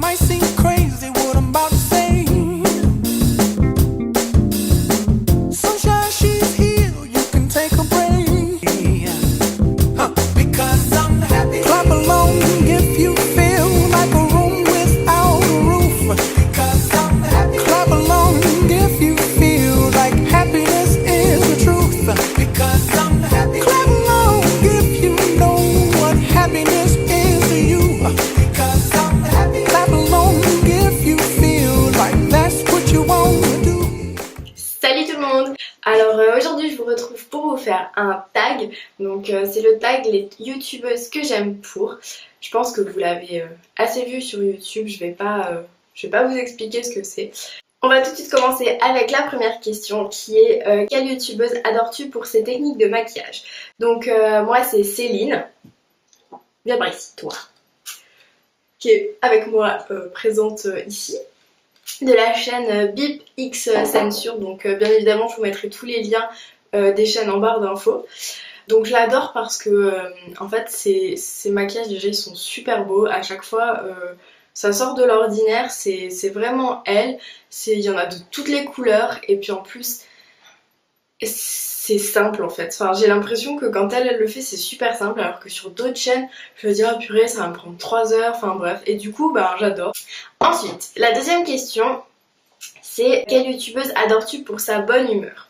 might seem crazy what I'm about to say. Sunshine, she's here, you can take a break. Because I'm happy. Clap along if you feel like a room without a roof. Because I'm happy. Clap along if you feel like happiness is the truth. Because I'm happy. Clap along if you know what happiness is to you. Because I'm happy. Clap along if you feel like that's what you want to do. Salut tout le monde. Alors aujourd'hui je vous retrouve pour vous faire un tag. Donc c'est le tag les youtubeuses que j'aime pour. Je pense que vous l'avez assez vu sur YouTube, je vais pas vous expliquer ce que c'est. On va tout de suite commencer avec la première question qui est quelle youtubeuse adores-tu pour ses techniques de maquillage? Donc moi c'est Céline. Viens par ici toi. Qui est avec moi présente ici. De la chaîne Bip X Censure, donc bien évidemment je vous mettrai tous les liens des chaînes en barre d'infos. Donc je l'adore parce que en fait ces maquillages déjà ils sont super beaux à chaque fois, ça sort de l'ordinaire, c'est vraiment elle, il y en a de toutes les couleurs et puis en plus c'est simple en fait, enfin j'ai l'impression que quand elle le fait c'est super simple alors que sur d'autres chaînes je me dis oh purée ça va me prendre 3 heures, enfin bref, et du coup bah j'adore. Ensuite, la deuxième question c'est quelle youtubeuse adores-tu pour sa bonne humeur?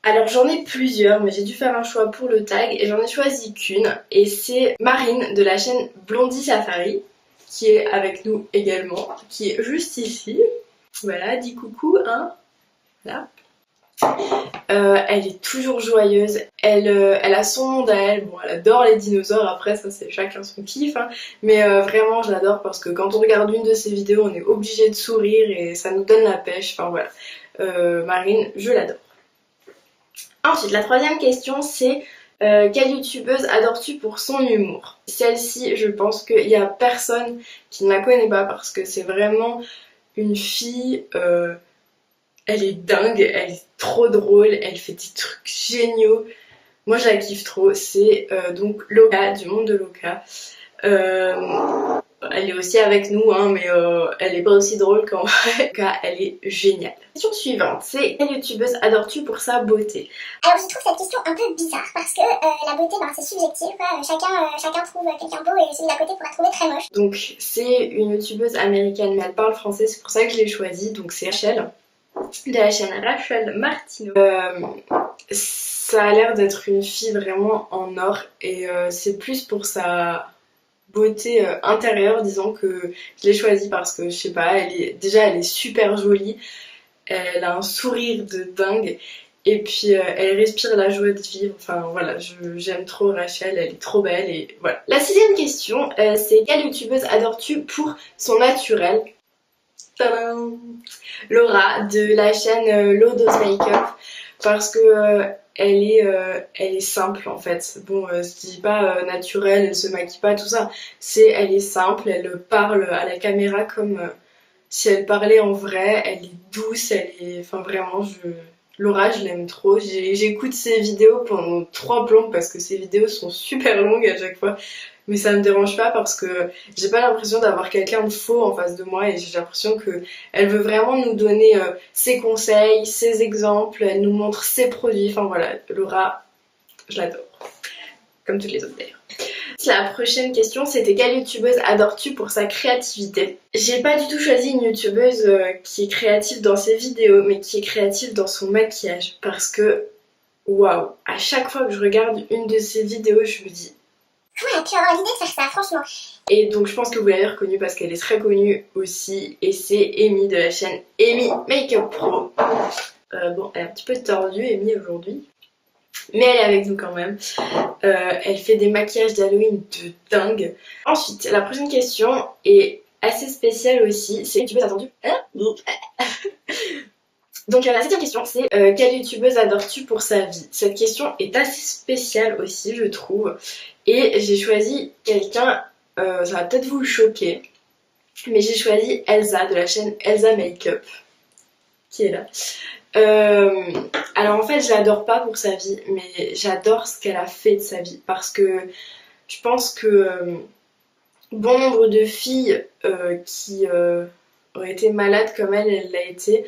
Alors j'en ai plusieurs mais j'ai dû faire un choix pour le tag et j'en ai choisi qu'une et c'est Marine de la chaîne Blondie Safari qui est avec nous également, qui est juste ici. Voilà, dis coucou hein. Voilà. Elle est toujours joyeuse, elle a son monde à elle, bon elle adore les dinosaures, après ça c'est chacun son kiff hein. Mais vraiment je l'adore parce que quand on regarde une de ses vidéos on est obligé de sourire et ça nous donne la pêche, enfin voilà. Marine, je l'adore. Ensuite la troisième question c'est quelle youtubeuse adores-tu pour son humour? Celle-ci je pense qu'il n'y a personne qui ne la connaît pas parce que c'est vraiment une fille... elle est dingue, elle est trop drôle, elle fait des trucs géniaux. Moi je la kiffe trop, c'est donc Loka, du monde de Loka. Elle est aussi avec nous, hein, mais elle est pas aussi drôle qu'en vrai. Loka, elle est géniale. Question suivante, c'est quelle youtubeuse adores-tu pour sa beauté? Alors je trouve cette question un peu bizarre parce que la beauté c'est subjectif, quoi. Chacun trouve quelqu'un beau et celui d'à côté pourra trouver très moche. Donc c'est une youtubeuse américaine mais elle parle français, c'est pour ça que je l'ai choisie, donc c'est Rachel. De la chaîne Rachel Martino. Ça a l'air d'être une fille vraiment en or et c'est plus pour sa beauté intérieure disons que je l'ai choisie parce que je sais pas, elle est super jolie, elle a un sourire de dingue et puis elle respire la joie de vivre, enfin voilà, j'aime trop Rachel, elle est trop belle et voilà. La sixième question c'est quelle youtubeuse adores-tu pour son naturel? Tadam! Laura de la chaîne Low Dose Makeup parce que elle est simple en fait. Bon, je dis pas naturelle, elle se maquille pas, tout ça. Elle est simple, elle parle à la caméra comme si elle parlait en vrai. Elle est douce, enfin vraiment, Laura, je l'aime trop. J'écoute ses vidéos pendant 3 plombs parce que ses vidéos sont super longues à chaque fois. Mais ça me dérange pas parce que j'ai pas l'impression d'avoir quelqu'un de faux en face de moi et j'ai l'impression que elle veut vraiment nous donner ses conseils, ses exemples, elle nous montre ses produits, enfin voilà, Laura, je l'adore. Comme toutes les autres d'ailleurs. La prochaine question c'était quelle youtubeuse adores-tu pour sa créativité? J'ai pas du tout choisi une youtubeuse qui est créative dans ses vidéos mais qui est créative dans son maquillage parce que waouh, à chaque fois que je regarde une de ses vidéos je me dis Comment elle a pu avoir l'idée de faire ça, franchement? et donc je pense que vous l'avez reconnue parce qu'elle est très connue aussi et c'est Amy de la chaîne Amy Makeup Pro. Bon, elle est un petit peu tordue Amy aujourd'hui, mais elle est avec nous quand même. Elle fait des maquillages d'Halloween de dingue. Ensuite, la prochaine question est assez spéciale aussi, c'est tu peux attendu Donc la 7ème question c'est quelle youtubeuse adores-tu pour sa vie? Cette question est assez spéciale aussi je trouve et j'ai choisi quelqu'un, ça va peut-être vous choquer, mais j'ai choisi Elsa de la chaîne Elsa Makeup qui est là. Alors en fait je l'adore pas pour sa vie mais j'adore ce qu'elle a fait de sa vie parce que je pense que bon nombre de filles qui auraient été malades comme elle l'a été,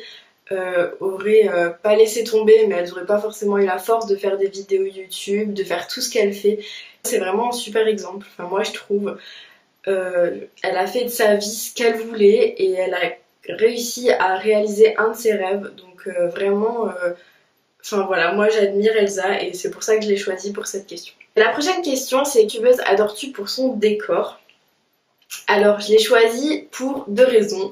auraient pas laissé tomber, mais elles auraient pas forcément eu la force de faire des vidéos YouTube, de faire tout ce qu'elle fait. C'est vraiment un super exemple, enfin moi je trouve. Elle a fait de sa vie ce qu'elle voulait et elle a réussi à réaliser un de ses rêves, donc vraiment, enfin voilà, moi j'admire Elsa et c'est pour ça que je l'ai choisie pour cette question. La prochaine question, c'est youtubeuse adores-tu pour son décor? Alors je l'ai choisie pour deux raisons.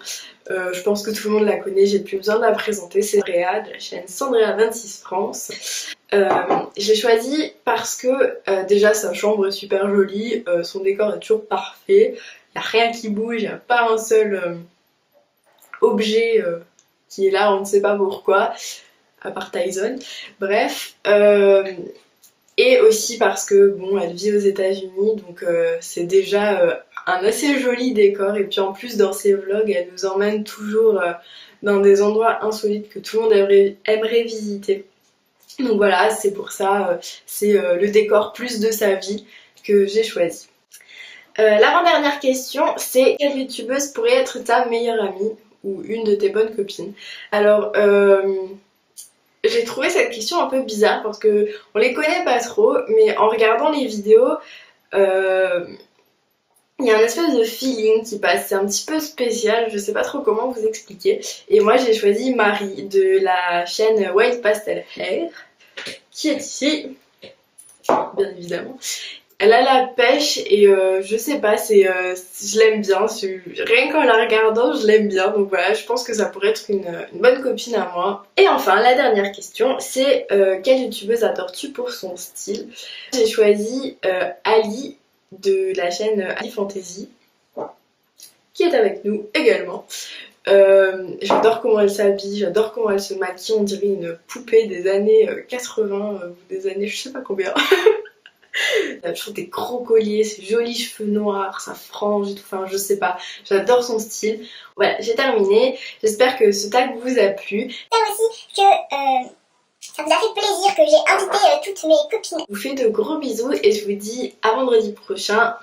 Je pense que tout le monde la connaît, j'ai plus besoin de la présenter, c'est Sandrea de la chaîne Sandrea26 France. Je l'ai choisie parce que déjà sa chambre est super jolie, son décor est toujours parfait, il n'y a rien qui bouge, il n'y a pas un seul objet qui est là, on ne sait pas pourquoi, à part Tyson. Bref, et aussi parce que bon, elle vit aux États-Unis, donc c'est déjà un assez joli décor. Et puis en plus, dans ses vlogs, elle nous emmène toujours dans des endroits insolites que tout le monde aimerait visiter. Donc voilà, c'est pour ça, c'est le décor plus de sa vie que j'ai choisi. L'avant-dernière question, c'est quelle youtubeuse pourrait être ta meilleure amie ou une de tes bonnes copines? Alors, j'ai trouvé cette question un peu bizarre parce que on les connaît pas trop, mais en regardant les vidéos, il y a un espèce de feeling qui passe, c'est un petit peu spécial, je sais pas trop comment vous expliquer. Et moi j'ai choisi Marie de la chaîne White Pastel Hair, qui est ici, bien évidemment. Elle a la pêche et je sais pas, je l'aime bien, rien qu'en la regardant je l'aime bien, donc voilà, je pense que ça pourrait être une bonne copine à moi. Et enfin la dernière question, c'est quelle youtubeuse adores-tu pour son style? J'ai choisi Ali de la chaîne Ali Fantasy, qui est avec nous également. J'adore comment elle s'habille, j'adore comment elle se maquille, on dirait une poupée des années 80 ou des années je sais pas combien. Elle a toujours des gros colliers, ses jolis cheveux noirs, sa frange et tout, enfin je sais pas, j'adore son style. Voilà, j'ai terminé, j'espère que ce tag vous a plu. J'espère aussi que ça vous a fait plaisir que j'ai invité toutes mes copines. Je vous fais de gros bisous et je vous dis à vendredi prochain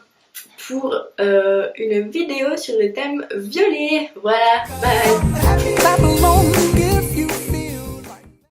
pour une vidéo sur le thème violet. Voilà, bye. Clap along if you